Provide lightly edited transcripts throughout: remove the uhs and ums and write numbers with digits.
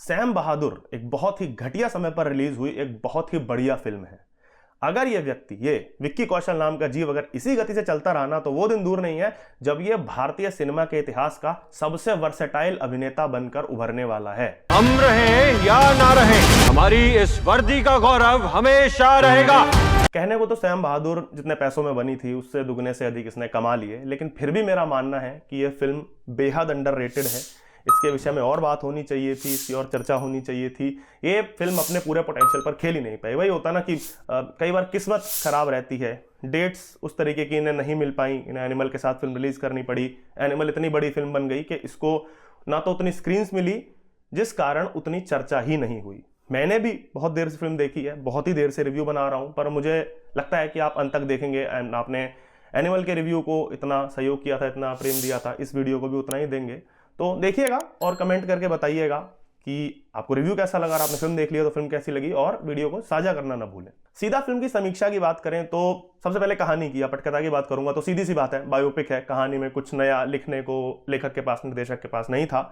Sam बहादुर एक बहुत ही घटिया समय पर रिलीज हुई एक बहुत ही बढ़िया फिल्म है। अगर ये व्यक्ति, ये विक्की कौशल नाम का जीव अगर इसी गति से चलता रहा ना तो वो दिन दूर नहीं है जब ये भारतीय सिनेमा के इतिहास का सबसे वर्सेटाइल अभिनेता बनकर उभरने वाला है। हम रहें या ना रहें, हमारी इस वर्दी का गौरव हमेशा रहेगा। कहने को तो सैम बहादुर जितने पैसों में बनी थी उससे दुगने से अधिक इसने कमा लिए, लेकिन फिर भी मेरा मानना है कि यह फिल्म बेहद अंडररेटेड है। इसके विषय में और बात होनी चाहिए थी, इसकी और चर्चा होनी चाहिए थी। ये फिल्म अपने पूरे पोटेंशियल पर खेल ही नहीं पाई। वही होता ना कि कई बार किस्मत खराब रहती है, डेट्स उस तरीके की इन्हें नहीं मिल पाई, इन्हें एनिमल के साथ फिल्म रिलीज करनी पड़ी। एनिमल इतनी बड़ी फिल्म बन गई कि इसको ना तो उतनी स्क्रीन्स मिली जिस कारण उतनी चर्चा ही नहीं हुई। मैंने भी बहुत देर से फिल्म देखी है, बहुत ही देर से रिव्यू बना रहा हूं, पर मुझे लगता है कि आप अंत तक देखेंगे। एंड आपने एनिमल के रिव्यू को इतना सहयोग किया था, इतना प्रेम दिया था, इस वीडियो को भी उतना ही देंगे। तो देखिएगा और कमेंट करके बताइएगा कि आपको रिव्यू कैसा लगा, और आपने फिल्म देख लिया तो फिल्म कैसी लगी, और वीडियो को साझा करना ना भूलें। सीधा फिल्म की समीक्षा की बात करें तो सबसे पहले कहानी की या पटकथा की बात करूंगा तो सीधी सी बात है, बायोपिक है। कहानी में कुछ नया लिखने को लेखक के पास, निर्देशक के पास नहीं था,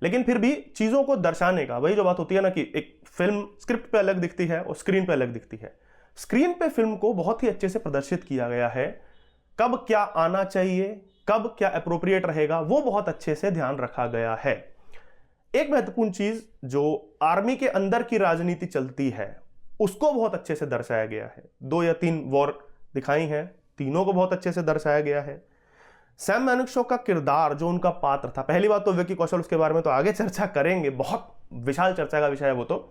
लेकिन फिर भी चीजों को दर्शाने का वही जो बात होती है ना कि एक फिल्म स्क्रिप्ट पे अलग दिखती है और स्क्रीन पे अलग दिखती है। स्क्रीन पे फिल्म को बहुत ही अच्छे से प्रदर्शित किया गया है। कब क्या आना चाहिए, कब क्या एप्रोप्रिएट रहेगा, वो बहुत अच्छे से ध्यान रखा गया है। एक महत्वपूर्ण चीज जो आर्मी के अंदर की राजनीति चलती है उसको बहुत अच्छे से दर्शाया गया है। 2 या 3 वॉर दिखाई हैं, तीनों को बहुत अच्छे से दर्शाया गया है। सैम मानेकशॉ का किरदार, जो उनका पात्र था, पहली बात तो विक्की कौशल, उसके बारे में तो आगे चर्चा करेंगे, बहुत विशाल चर्चा का विषय है वो तो,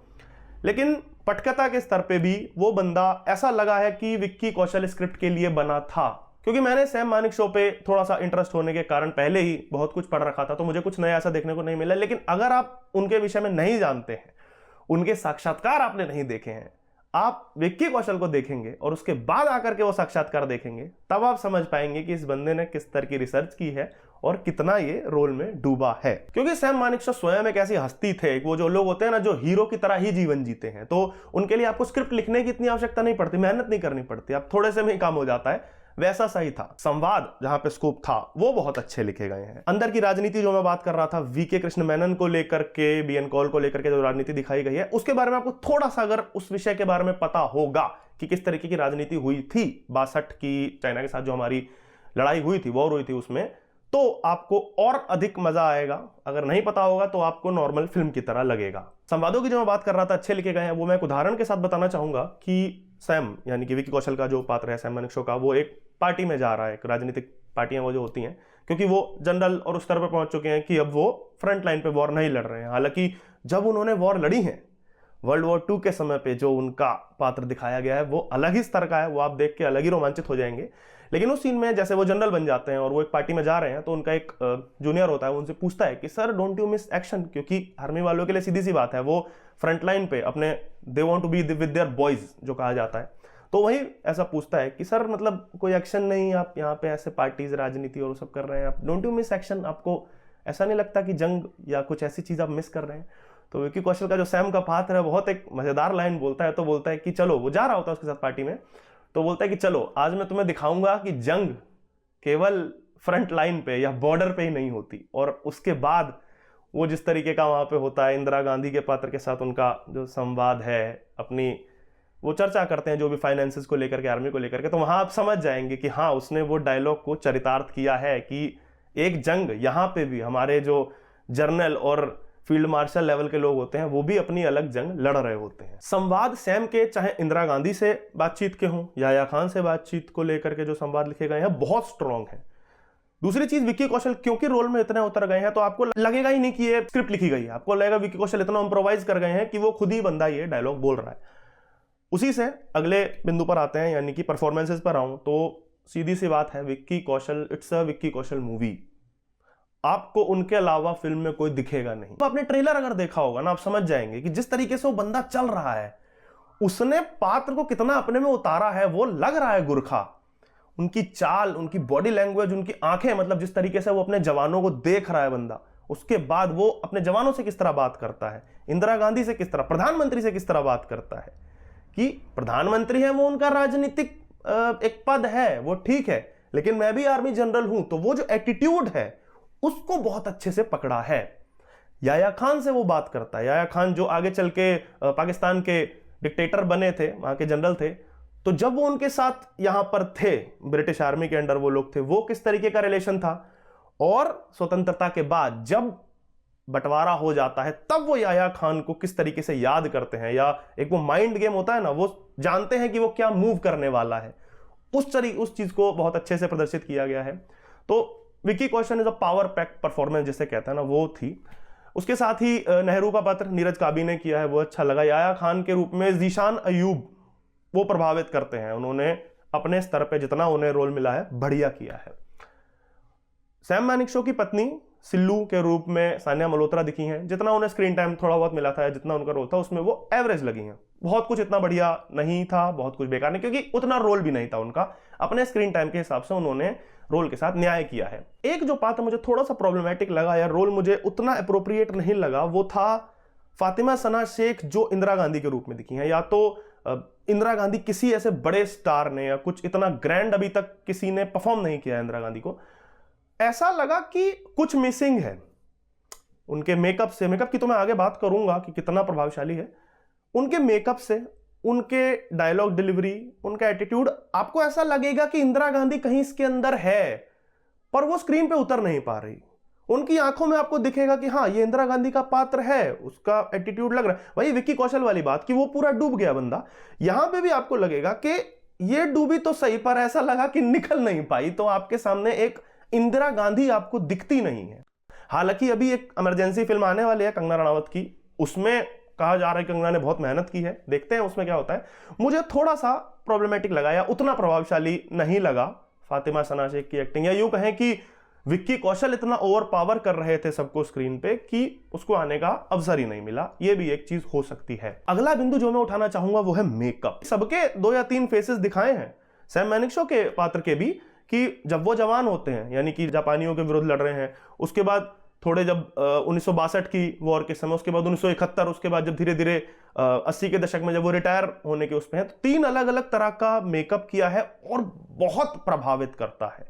लेकिन पटकथा के स्तर पे भी वो बंदा ऐसा लगा है कि विक्की कौशल स्क्रिप्ट के लिए बना था। क्योंकि मैंने सैम मानेकशॉ पे थोड़ा सा इंटरेस्ट होने के कारण पहले ही बहुत कुछ पढ़ रखा था, तो मुझे कुछ नया ऐसा देखने को नहीं मिला। लेकिन अगर आप उनके विषय में नहीं जानते हैं, उनके साक्षात्कार आपने नहीं देखे हैं, आप विक्की कौशल को देखेंगे और उसके बाद आकर के वो साक्षात्कार देखेंगे, तब आप समझ पाएंगे कि इस बंदे ने किस तरह की रिसर्च की है और कितना ये रोल में डूबा है। क्योंकि सैम मानेकशॉ स्वयं एक ऐसी हस्ती थे, वो जो लोग होते हैं ना जो हीरो की तरह ही जीवन जीते हैं, तो उनके लिए आपको स्क्रिप्ट लिखने की इतनी आवश्यकता नहीं पड़ती, मेहनत नहीं करनी पड़ती, आप थोड़े से में ही काम हो जाता है। वैसा सही था। संवाद जहां पे स्कोप था वो बहुत अच्छे लिखे गए हैं। अंदर की राजनीति जो मैं बात कर रहा था, वीके कृष्ण मेनन को लेकर के, बीएन कौल को लेकर के जो राजनीति दिखाई गई है, उसके बारे में आपको थोड़ा सा अगर उस विषय के बारे में पता होगा कि किस तरीके की राजनीति हुई थी 62 की चाइना के साथ जो हमारी लड़ाई हुई थी, वॉर हुई थी, उसमें, तो आपको और अधिक मजा आएगा। अगर नहीं पता होगा तो आपको नॉर्मल फिल्म की तरह लगेगा। संवादों की जो मैं बात कर रहा था अच्छे लिखे गए हैं, वो मैं एक उदाहरण के साथ बताना चाहूंगा कि सैम यानी कि विक्की कौशल का जो पात्र है सैम मानेकशॉ का, वो एक पार्टी में जा रहा है। एक राजनीतिक पार्टियां वो जो होती हैं, क्योंकि वो जनरल और उस स्तर पर पहुंच चुके हैं कि अब वो फ्रंट लाइन पे वॉर नहीं लड़ रहे हैं। हालांकि जब उन्होंने वॉर लड़ी है वर्ल्ड वॉर 2 के समय पे, जो उनका पात्र दिखाया गया है वो अलग ही स्तर का है, वो आप देख के अलग ही रोमांचित हो जाएंगे। लेकिन उस सीन में जैसे वो जनरल बन जाते हैं और वो एक पार्टी में जा रहे हैं, तो उनका एक जूनियर होता है, वो उनसे पूछता है कि sir don't you miss action, क्योंकि आर्मी वालों के लिए सीधी सी बात है, वो फ्रंट लाइन पे अपने they want to be with their boys जो कहा जाता है, तो वही ऐसा पूछता है कि सर मतलब कोई एक्शन नहीं, आप यहाँ पे ऐसे पार्टीज, राजनीति और सब कर रहे हैं, आप डोंट यू मिस एक्शन, आपको ऐसा नहीं लगता कि जंग या कुछ ऐसी चीज आप मिस कर रहे हैं? तो विक्की कौशल का जो सैम का पात्र है बहुत एक मजेदार लाइन बोलता है। तो बोलता है कि चलो, वो जा रहा होता है उसके साथ पार्टी में, तो बोलता है कि चलो आज मैं तुम्हें दिखाऊंगा कि जंग केवल फ्रंट लाइन पे या बॉर्डर पे ही नहीं होती। और उसके बाद वो जिस तरीके का वहां पे होता है, इंदिरा गांधी के पात्र के साथ उनका जो संवाद है, अपनी वो चर्चा करते हैं जो भी फाइनेंसेस को लेकर के, आर्मी को लेकर के, तो वहां आप समझ जाएंगे कि हाँ, उसने वो डायलॉग को चरितार्थ किया है कि एक जंग यहाँ पे भी हमारे जो जर्नल और फील्ड मार्शल लेवल के लोग होते हैं वो भी अपनी अलग जंग लड़ रहे होते हैं। संवाद सैम के, चाहे इंदिरा गांधी से बातचीत के हों, याह्या खान से बातचीत को लेकर के जो संवाद लिखे गए हैं, बहुत स्ट्रॉन्ग है। दूसरी चीज, विक्की कौशल क्योंकि रोल में इतने उतर गए हैं, तो आपको लगेगा ही नहीं कि ये स्क्रिप्ट लिखी गई है। आपको लगेगा विक्की कौशल इतना इम्प्रोवाइज कर गए हैं कि वो खुद ही बंदा ये डायलॉग बोल रहा है। उसी से अगले बिंदु पर आते हैं, यानी कि परफॉर्मेंसेस पर आऊं तो सीधी सी बात है, Vicky Kaushal, it's a Vicky Kaushal movie. आपको उनके अलावा फिल्म में कोई दिखेगा नहीं। तो आपने ट्रेलर अगर देखा होगा ना, आप समझ जाएंगे कि जिस तरीके से वो बंदा चल रहा है, उसने पात्र को कितना अपने में उतारा है। वो लग रहा है गुरखा, उनकी चाल, उनकी बॉडी लैंग्वेज, उनकी आंखें, मतलब जिस तरीके से वो अपने जवानों को देख रहा है बंदा, उसके बाद वो अपने जवानों से किस तरह बात करता है, इंदिरा गांधी से किस तरह, प्रधानमंत्री से किस तरह बात करता है। कि प्रधानमंत्री है, वो उनका राजनीतिक एक पद है, वो ठीक है, लेकिन मैं भी आर्मी जनरल हूं, तो वो जो एटीट्यूड है उसको बहुत अच्छे से पकड़ा है। याया खान से वो बात करता है। याया खान जो आगे चल के पाकिस्तान के डिक्टेटर बने थे, वहां के जनरल थे, तो जब वो उनके साथ यहां पर थे, ब्रिटिश आर्मी के अंडर वो लोग थे, वो किस तरीके का रिलेशन था, और स्वतंत्रता के बाद जब बंटवारा हो जाता है तब वो याया खान को किस तरीके से याद करते हैं, या एक वो माइंड गेम होता है ना, वो जानते हैं कि वो क्या मूव करने वाला है, उस चीज को बहुत अच्छे से प्रदर्शित किया गया है। तो Vicky Kaushal is a power pack performance जिसे कहते हैं ना, वो थी। उसके साथ ही नेहरू का पात्र नीरज काबी ने किया है, वो अच्छा लगा। याया खान के रूप में ज़ीशान अयूब वो प्रभावित करते हैं, उन्होंने अपने स्तर पे जितना उन्हें रोल मिला है बढ़िया किया है। सैम मानेकशॉ की पत्नी सिल्लू के रूप में सानिया मल्होत्रा दिखी हैं, जितना उन्हें स्क्रीन टाइम थोड़ा बहुत मिला था, जितना उनका रोल था उसमें वो एवरेज लगी हैं। बहुत कुछ इतना बढ़िया नहीं था, बहुत कुछ बेकार नहीं, क्योंकि उतना रोल भी नहीं था उनका। अपने स्क्रीन टाइम के हिसाब से उन्होंने रोल के साथ न्याय किया है। एक जो पात्र मुझे थोड़ा सा प्रॉब्लमेटिक लगा या रोल मुझे उतना अप्रोप्रिएट नहीं लगा, वो था फातिमा सना शेख जो इंदिरा गांधी के रूप में दिखी हैं। या तो इंदिरा गांधी किसी ऐसे बड़े स्टार ने या कुछ इतना ग्रैंड अभी तक किसी ने परफॉर्म नहीं किया है इंदिरा गांधी को, ऐसा लगा कि कुछ मिसिंग है उनके मेकअप से। मेकअप की तो मैं आगे बात करूंगा कि कितना प्रभावशाली है। उनके मेकअप से, उनके डायलॉग डिलीवरी, उनका एटीट्यूड, आपको ऐसा लगेगा कि इंदिरा गांधी कहीं इसके अंदर है, पर वो स्क्रीन पे उतर नहीं पा रही। उनकी आंखों में आपको दिखेगा कि हाँ ये इंदिरा गांधी का पात्र है, उसका एटीट्यूड लग रहा है। वही विक्की कौशल वाली बात कि वो पूरा डूब गया बंदा, यहां पे भी आपको लगेगा कि ये डूबी तो सही, पर ऐसा लगा कि निकल नहीं पाई, तो आपके सामने एक इंदिरा गांधी आपको दिखती नहीं है। हालांकि अभी एक इमरजेंसी फिल्म आने वाली है कंगना रनावत की, उसमें कहा जा रहा है कि कंगना ने बहुत मेहनत की है, देखते हैं उसमें क्या होता है। मुझे थोड़ा सा प्रॉब्लमेटिक लगा या उतना प्रभावशाली नहीं लगा फातिमा सना शेख की एक्टिंग, या यूं कहें कि विक्की कौशल इतना ओवर पावर कर रहे थे सबको स्क्रीन पे कि उसको आने का अवसर ही नहीं मिला। ये भी एक चीज हो सकती है। अगला बिंदु जो मैं उठाना चाहूंगा वो है मेकअप। सबके 2 या 3 फेसेस दिखाए हैं, सैम मानेकशॉ के पात्र के भी, कि जब वो जवान होते हैं, यानी कि जापानियों के विरुद्ध लड़ रहे हैं, उसके बाद थोड़े जब 1962 की वॉर के समय, उसके बाद 1971, उसके बाद जब धीरे धीरे 80 के दशक में जब वो रिटायर होने के उसमें है, तो 3 अलग अलग तरह का मेकअप किया है और बहुत प्रभावित करता है।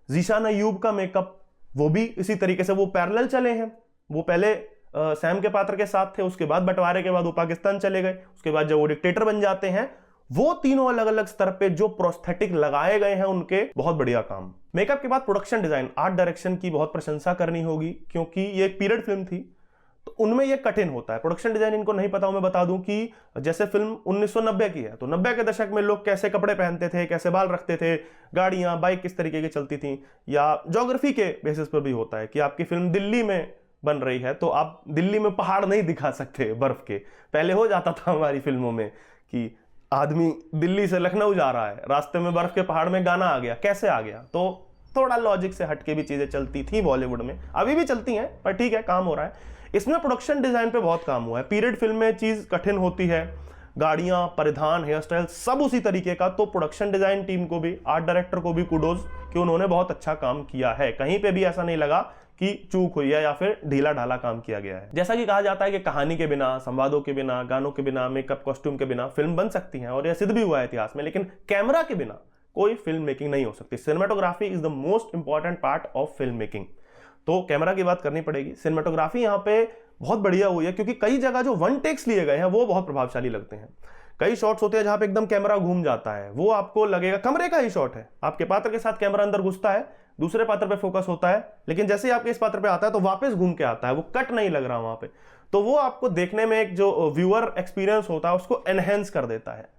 ज़ीशान अयूब का मेकअप वो भी इसी तरीके से, वो पैरेलल चले हैं। वो पहले सैम के पात्र के साथ थे, उसके बाद बंटवारे के बाद वो पाकिस्तान चले गए, उसके बाद जब वो डिक्टेटर बन जाते हैं, वो तीनों अलग अलग स्तर पे जो प्रोस्थेटिक लगाए गए हैं उनके, बहुत बढ़िया काम। मेकअप के बाद प्रोडक्शन डिजाइन, आर्ट डायरेक्शन की बहुत प्रशंसा करनी होगी, क्योंकि ये एक पीरियड फिल्म थी तो उनमें ये कठिन होता है। प्रोडक्शन डिजाइन इनको नहीं पता, मैं बता दूं कि जैसे फिल्म 1990 की है, तो 90 के दशक में लोग कैसे कपड़े पहनते थे, कैसे बाल रखते थे, गाड़ियां बाइक किस तरीके की चलती थी, या ज्योग्राफी के बेसिस पर भी होता है कि आपकी फिल्म दिल्ली में बन रही है तो आप दिल्ली में पहाड़ नहीं दिखा सकते बर्फ के। पहले हो जाता था हमारी फिल्मों में कि आदमी दिल्ली से लखनऊ जा रहा है, रास्ते में बर्फ के पहाड़ में गाना आ गया, कैसे आ गया, तो थोड़ा लॉजिक से हटके भी चीजें चलती थी बॉलीवुड में, अभी भी चलती हैं, पर ठीक है, काम हो रहा है। इसमें प्रोडक्शन डिजाइन पे बहुत काम हुआ है। पीरियड फिल्म में चीज कठिन होती है, गाड़ियां, परिधान, हेयर स्टाइल सब उसी तरीके का, तो प्रोडक्शन डिजाइन टीम को भी, आर्ट डायरेक्टर को भी कुडोज कि उन्होंने बहुत अच्छा काम किया है। कहीं पे भी ऐसा नहीं लगा कि चूक हुई है या फिर ढीला ढाला काम किया गया है। जैसा कि कहा जाता है कि कहानी के बिना, संवादों के बिना, गानों के बिना, मेकअप, कॉस्ट्यूम के बिना फिल्म बन सकती है, और यह सिद्ध भी हुआ है इतिहास में, लेकिन कैमरा के बिना कोई फिल्म मेकिंग नहीं हो सकती। Cinematography is the most important part of film making, तो कैमरा की बात करनी पड़ेगी। सिनेमेटोग्राफी यहाँ पे बहुत बढ़िया हुई है, क्योंकि कई जगह जो 1 टेक्स लिए गए हैं वो बहुत प्रभावशाली लगते हैं। कई शॉट्स होते हैं जहां पे एकदम कैमरा घूम जाता है, वो आपको लगेगा कमरे का ही शॉट है, आपके पात्र के साथ कैमरा अंदर घुसता है, दूसरे पात्र पे फोकस होता है, लेकिन जैसे ही आपके इस पात्र पे आता है तो वापस घूम के आता है, वो कट नहीं लग रहा वहां पे, तो वो आपको देखने में एक जो व्यूअर एक्सपीरियंस होता है उसको एनहेंस कर देता है।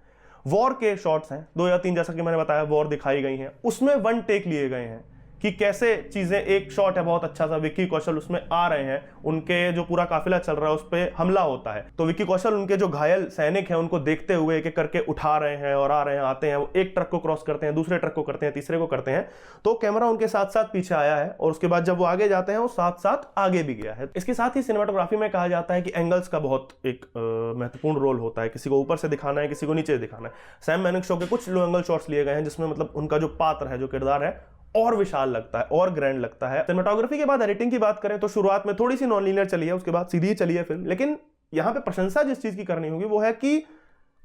वॉर के शॉट्स हैं 2 या 3, जैसा कि मैंने बताया, वॉर दिखाई गई हैं, उसमें 1 टेक लिए गए हैं कि कैसे चीजें, एक शॉट है बहुत अच्छा सा, विक्की कौशल उसमें आ रहे हैं, उनके जो पूरा काफिला चल रहा है उस पर हमला होता है, तो विक्की कौशल उनके जो घायल सैनिक हैं उनको देखते हुए एक एक करके उठा रहे हैं और आ रहे हैं, आते हैं, वो एक ट्रक को क्रॉस करते हैं, दूसरे ट्रक को करते हैं, तीसरे को करते हैं, तो कैमरा उनके साथ साथ पीछे आया है, और उसके बाद जब वो आगे जाते हैं वो साथ साथ आगे भी गया है। इसके साथ ही सिनेमाटोग्राफी में कहा जाता है कि एंगल्स का बहुत एक महत्वपूर्ण रोल होता है, किसी को ऊपर से दिखाना है, किसी को नीचे से दिखाना है। सैम मानेकशॉ के कुछ लो एंगल शॉट्स लिए गए हैं जिसमें मतलब उनका जो पात्र है, जो किरदार है, और विशाल लगता है और ग्रैंड लगता है। सिनेमेटोग्राफी के बाद एडिटिंग की बात करें तो शुरुआत में थोड़ी सी नॉन लीनियर चली है, उसके बाद सीधी चली है फिल्म, लेकिन यहां पे प्रशंसा जिस चीज की करनी होगी वो है कि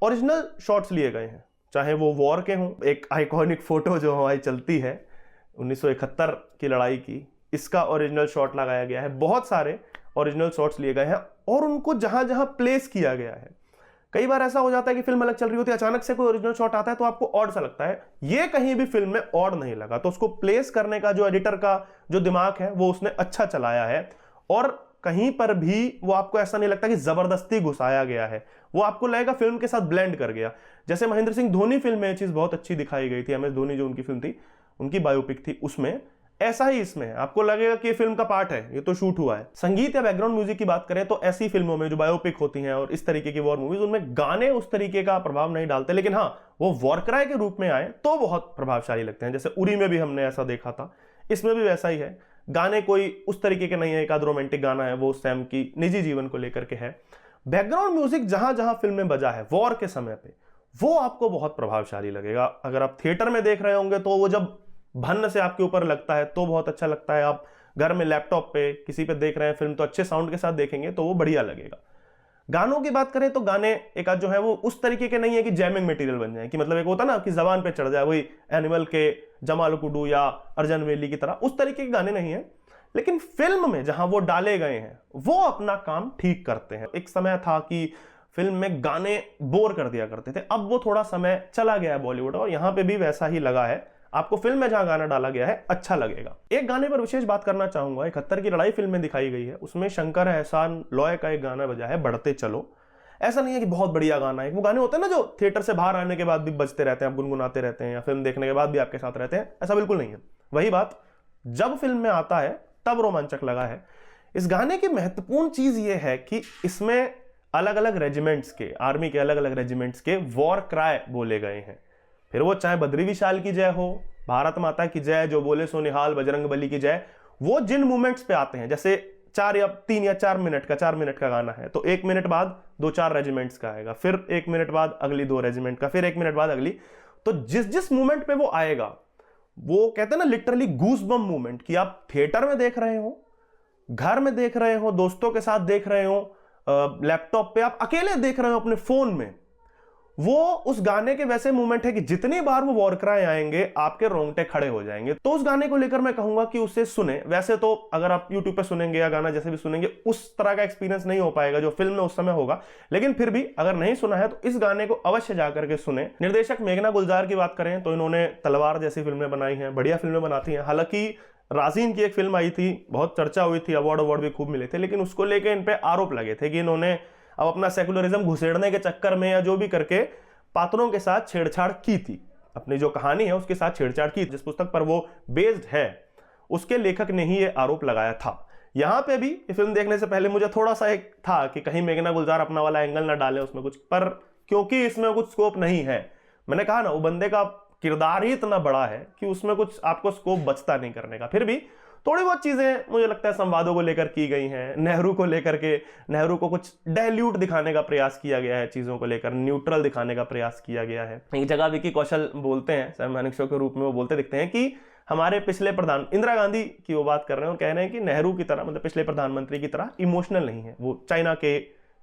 ओरिजिनल शॉट्स लिए गए हैं, चाहे वो वॉर के हों। एक आइकॉनिक फोटो जो हमारी चलती है 1971 की लड़ाई की, इसका ओरिजिनल शॉट लगाया गया है, बहुत सारे ओरिजिनल शॉट्स लिए गए हैं और उनको जहां जहां प्लेस किया गया है। कई बार ऐसा हो जाता है कि फिल्म अलग चल रही होती है, अचानक से कोई ओरिजिनल शॉट आता है तो आपको ऑड सा लगता है, ये कहीं भी फिल्म में ऑड नहीं लगा। तो उसको प्लेस करने का जो एडिटर का जो दिमाग है वो उसने अच्छा चलाया है और कहीं पर भी वो आपको ऐसा नहीं लगता कि जबरदस्ती घुसाया गया है, वो आपको लगेगा फिल्म के साथ ब्लेंड कर गया। जैसे महेंद्र सिंह धोनी फिल्म में ये चीज बहुत अच्छी दिखाई गई थी, MS धोनी जो उनकी फिल्म थी, उनकी बायोपिक थी, उसमें ऐसा ही इसमें है, आपको लगेगा कि ये फिल्म का पार्ट है, ये तो शूट हुआ है। संगीत या बैकग्राउंड म्यूजिक की बात करें तो ऐसी फिल्मों में जो बायोपिक होती हैं और इस तरीके की वॉर मूवीज, उनमें गाने उस तरीके का प्रभाव नहीं डालते, लेकिन हाँ वो वॉर क्राई के रूप में आए तो बहुत प्रभावशाली लगते हैं। जैसे उरी में भी हमने ऐसा देखा था, इसमें भी वैसा ही है। गाने कोई उस तरीके के नहीं है, एक आध रोमांटिक गाना है वो सैम की निजी जीवन को लेकर के है। बैकग्राउंड म्यूजिक जहां जहां फिल्म में बजा है वॉर के समय पे, वो आपको बहुत प्रभावशाली लगेगा। अगर आप थिएटर में देख रहे होंगे तो वो जब भन्न से आपके ऊपर लगता है तो बहुत अच्छा लगता है। आप घर में लैपटॉप पे किसी पे देख रहे हैं फिल्म तो अच्छे साउंड के साथ देखेंगे तो वो बढ़िया लगेगा। गानों की बात करें तो गाने एक आध जो है वो उस तरीके के नहीं है कि जैमिंग मटेरियल बन जाए, कि मतलब एक होता ना कि जबान पे चढ़ जाए, वही एनिमल के जमाल कुडू या अर्जन वेली की तरह, उस तरीके के गाने नहीं है। लेकिन फिल्म में जहां वो डाले गए हैं वो अपना काम ठीक करते हैं। एक समय था कि फिल्म में गाने बोर कर दिया करते थे, अब वो थोड़ा समय चला गया है बॉलीवुड, और यहां पे भी वैसा ही लगा है। आपको फिल्म में जहां गाना डाला गया है अच्छा लगेगा। एक गाने पर विशेष बात करना चाहूंगा, 71 की लड़ाई फिल्म में दिखाई गई है, उसमें शंकर एहसान लॉय का एक गाना बजा है, बढ़ते चलो। ऐसा नहीं है कि बहुत बढ़िया गाना है, वो गाने होते हैं ना जो थिएटर से बाहर आने के बाद भी बजते रहते हैं, आप गुनगुनाते रहते हैं, या फिल्म देखने के बाद भी आपके साथ रहते हैं, ऐसा बिल्कुल नहीं है। वही बात जब फिल्म में आता है तब रोमांचक लगा है। इस गाने की महत्वपूर्ण चीज ये है कि इसमें अलग अलग रेजिमेंट्स के, आर्मी के अलग अलग रेजिमेंट्स के वॉर क्राई बोले गए हैं। फिर वो चाहे बद्री विशाल की जय हो, भारत माता की जय, जो बोले सो निहाल, बजरंग बली की जय, वो जिन मूवमेंट्स पे आते हैं, जैसे 4 या 3 या 4 मिनट का गाना है तो 1 मिनट बाद 2-4 रेजिमेंट्स का आएगा, फिर 1 मिनट बाद अगली 2 रेजिमेंट का, फिर 1 मिनट बाद अगली। तो जिस जिस मूवमेंट पे वो आएगा, वो कहते हैं ना लिटरली गूस बम मूवमेंट, कि आप थिएटर में देख रहे हो, घर में देख रहे हो, दोस्तों के साथ देख रहे हो, लैपटॉप पे आप अकेले देख रहे हो अपने फोन में, वो उस गाने के वैसे मूवमेंट है कि जितनी बार वो वॉर क्राई आएंगे आपके रोंगटे खड़े हो जाएंगे। तो उस गाने को लेकर मैं कहूंगा कि उसे सुने। वैसे तो अगर आप YouTube पे सुनेंगे या गाना जैसे भी सुनेंगे, उस तरह का एक्सपीरियंस नहीं हो पाएगा जो फिल्म में उस समय होगा, लेकिन फिर भी अगर नहीं सुना है तो इस गाने को अवश्य जाकर के सुने। निर्देशक मेघना गुलजार की बात करें तो इन्होंने तलवार जैसी फिल्में बनाई हैं, बढ़िया फिल्में बनाती हैं। हालांकि राजीन की एक फिल्म आई थी, बहुत चर्चा हुई थी, अवार्ड भी खूब मिले थे, लेकिन उसको लेकर इन पे आरोप लगे थे कि इन्होंने अब अपना सेकुलरिज्म घुसेड़ने के चक्कर में या जो भी करके पात्रों के साथ छेड़छाड़ की थी, अपनी जो कहानी है उसके साथ छेड़छाड़ की। जिस पुस्तक पर वो बेस्ड है उसके लेखक ने ही ये आरोप लगाया था। यहां पे भी फिल्म देखने से पहले मुझे थोड़ा सा एक था कि कहीं मेघना गुलजार अपना वाला एंगल ना डाले उसमें कुछ, पर क्योंकि इसमें कुछ स्कोप नहीं है, मैंने कहा ना वो बंदे का किरदार ही इतना बड़ा है कि उसमें कुछ आपको स्कोप बचता नहीं करने का। फिर भी थोड़ी बहुत चीजें मुझे लगता है संवादों को लेकर की गई हैं, नेहरू को लेकर के, नेहरू को कुछ डाइल्यूट दिखाने का प्रयास किया गया है, चीजों को लेकर न्यूट्रल दिखाने का प्रयास किया गया है। एक जगह विकी कौशल बोलते हैं, सैम मानेकशॉ के रूप में वो बोलते दिखते हैं कि हमारे पिछले प्रधान, इंदिरा गांधी की वो बात कर रहे हैं और कह रहे हैं कि नेहरू की तरह, मतलब पिछले प्रधानमंत्री की तरह इमोशनल नहीं है। वो चाइना के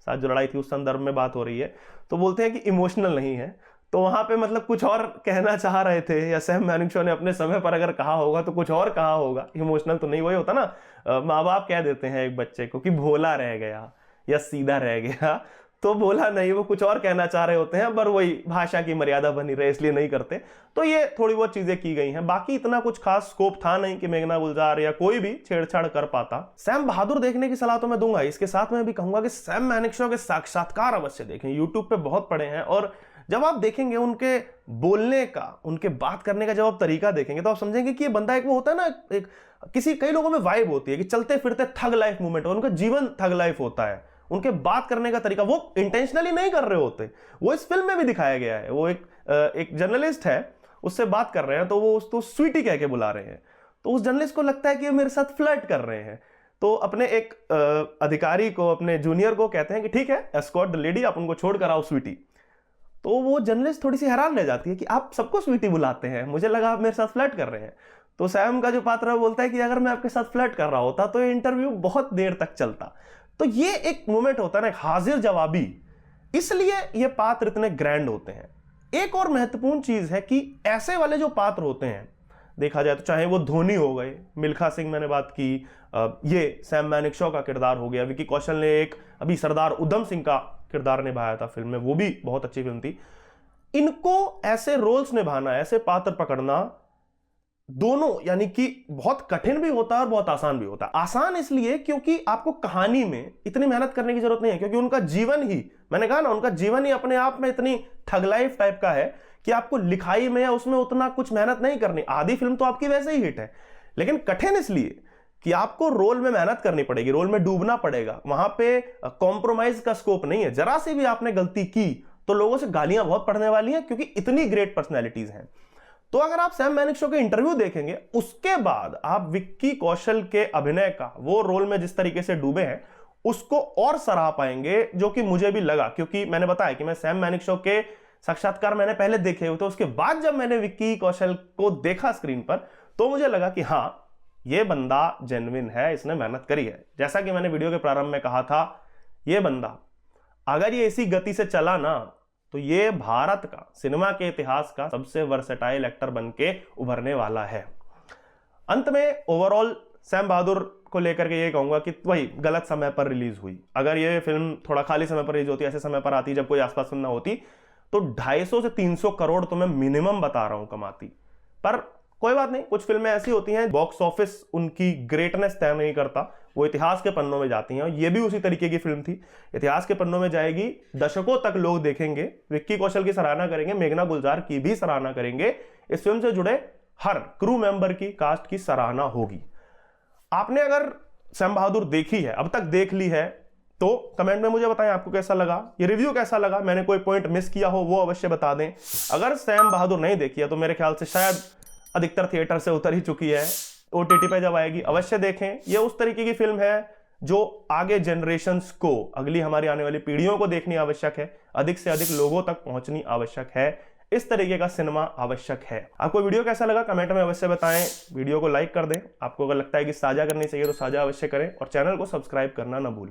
साथ जो लड़ाई थी उस संदर्भ में बात हो रही है, तो बोलते हैं कि इमोशनल नहीं है। तो वहां पे मतलब कुछ और कहना चाह रहे थे, या सैम मानेकशॉ ने अपने समय पर अगर कहा होगा तो कुछ और कहा होगा, इमोशनल तो नहीं। वही होता ना, माँ बाप कह देते हैं एक बच्चे को कि भोला रह गया या सीधा रह गया, तो भोला नहीं, वो कुछ और कहना चाह रहे होते हैं, पर वही भाषा की मर्यादा बनी रहे इसलिए नहीं करते। तो ये थोड़ी बहुत चीजें की गई हैं, बाकी इतना कुछ खास स्कोप था नहीं कि मेघना गुलजार या कोई भी छेड़छाड़ कर पाता। सैम बहादुर देखने की सलाह तो मैं दूंगा, इसके साथ मैं भी कहूंगा कि सैम मानेकशॉ के साक्षात्कार अवश्य देखें, यूट्यूब पे बहुत पड़े हैं, और जब आप देखेंगे उनके बोलने का, उनके बात करने का जब आप तरीका देखेंगे तो आप समझेंगे कि ये बंदा एक वो होता है ना, एक कई लोगों में वाइब होती है कि चलते फिरते थग लाइफ मूवमेंट, उनका जीवन थग लाइफ होता है। उनके बात करने का तरीका वो इंटेंशनली नहीं कर रहे होते, वो इस फिल्म में भी दिखाया गया है। वो एक जर्नलिस्ट है, उससे बात कर रहे हैं तो वो उसको स्वीटी कह के बुला रहे हैं, तो उस जर्नलिस्ट को लगता है कि मेरे साथ फ्लर्ट कर रहे हैं, तो अपने एक अधिकारी को, अपने जूनियर को कहते हैं कि ठीक है, एस्कॉर्ट द लेडी, आप उनको छोड़ कर आओ स्वीटी। तो वो जर्नलिस्ट थोड़ी सी हैरान रह जाती है कि आप सबको स्वीटी बुलाते हैं, मुझे लगा आप मेरे साथ फ्लर्ट कर रहे हैं। तो सैम का जो पात्र है बोलता है कि अगर मैं आपके साथ फ्लर्ट कर रहा होता तो ये इंटरव्यू बहुत देर तक चलता। तो ये एक मोमेंट होता है ना, हाजिर जवाबी, इसलिए ये पात्र इतने ग्रैंड होते हैं। एक और महत्वपूर्ण चीज है कि ऐसे वाले जो पात्र होते हैं देखा जाए तो, चाहे वो धोनी हो गए, मिल्खा सिंह मैंने बात की, ये सैम मैनेक्शॉ का किरदार हो गया, विकी कौशल ने एक अभी सरदार उधम सिंह का किरदार निभाया था फिल्म में, वो भी बहुत अच्छी फिल्म थी। इनको ऐसे रोल्स निभाना, ऐसे पात्र पकड़ना, दोनों यानी कि बहुत कठिन भी होता है और बहुत आसान भी होता है। आसान इसलिए क्योंकि आपको कहानी में इतनी मेहनत करने की जरूरत नहीं है, क्योंकि उनका जीवन ही, मैंने कहा ना, उनका जीवन ही अपने आप में इतनी ठग लाइफ टाइप का है कि आपको लिखाई में या उसमें उतना कुछ मेहनत नहीं करनी। आधी फिल्म तो आपकी वैसे ही हिट है, लेकिन कठिन इसलिए कि आपको रोल में मेहनत करनी पड़ेगी, रोल में डूबना पड़ेगा, वहां पे कॉम्प्रोमाइज का स्कोप नहीं है। जरा सी भी आपने गलती की तो लोगों से गालियां बहुत पड़ने वाली हैं, क्योंकि इतनी ग्रेट पर्सनैलिटीज हैं। तो अगर आप सैम मैनेक्शॉ के इंटरव्यू देखेंगे, उसके बाद आप विक्की कौशल के अभिनय का, वो रोल में जिस तरीके से डूबे हैं, उसको और सराह पाएंगे, जो कि मुझे भी लगा। क्योंकि मैंने बताया कि मैं सैम मैनेक्शॉ के साक्षात्कार मैंने पहले देखे हुए थे, उसके बाद जब मैंने विक्की कौशल को देखा स्क्रीन पर, तो मुझे लगा कि हाँ, ये बंदा जेन्युइन है, इसने मेहनत करी है। जैसा कि मैंने वीडियो के प्रारंभ में कहा था, ये बंदा अगर ये इसी गति से चला ना, तो ये भारत का, सिनेमा के इतिहास का सबसे वर्सेटाइल एक्टर बन के उभरने वाला है। अंत में ओवरऑल सैम बहादुर को लेकर के ये कहूंगा कि वही गलत समय पर रिलीज हुई। अगर ये फिल्म थोड़ा खाली समय पर रिलीज होती, ऐसे समय पर आती जब कोई आसपास फिल्म ना होती, तो 250 से 300 करोड़ तो मैं मिनिमम बता रहा हूं कमाती। पर कोई बात नहीं, कुछ फिल्में ऐसी होती हैं, बॉक्स ऑफिस उनकी ग्रेटनेस तय नहीं करता, वो इतिहास के पन्नों में जाती हैं, और ये भी उसी तरीके की फिल्म थी, इतिहास के पन्नों में जाएगी, दशकों तक लोग देखेंगे, विक्की कौशल की सराहना करेंगे, मेघना गुलजार की भी सराहना करेंगे, इस फिल्म से जुड़े हर क्रू मेंबर की, कास्ट की सराहना होगी। आपने अगर सैम बहादुर देखी है, अब तक देख ली है, तो कमेंट में मुझे बताएं आपको कैसा लगा, ये रिव्यू कैसा लगा, मैंने कोई पॉइंट मिस किया हो वो अवश्य बता दें। अगर सैम बहादुर नहीं देखी है तो मेरे ख्याल से शायद अधिकतर थिएटर से उतर ही चुकी है, ओटीटी पे जब आएगी अवश्य देखें। ये उस तरीके की फिल्म है जो आगे जनरेशंस को, अगली हमारी आने वाली पीढ़ियों को देखनी आवश्यक है, अधिक से अधिक लोगों तक पहुंचनी आवश्यक है, इस तरीके का सिनेमा आवश्यक है। आपको वीडियो कैसा लगा कमेंट में अवश्य बताएं, वीडियो को लाइक कर दें, आपको अगर लगता है कि साझा करनी चाहिए तो साझा अवश्य करें, और चैनल को सब्सक्राइब करना ना भूलें।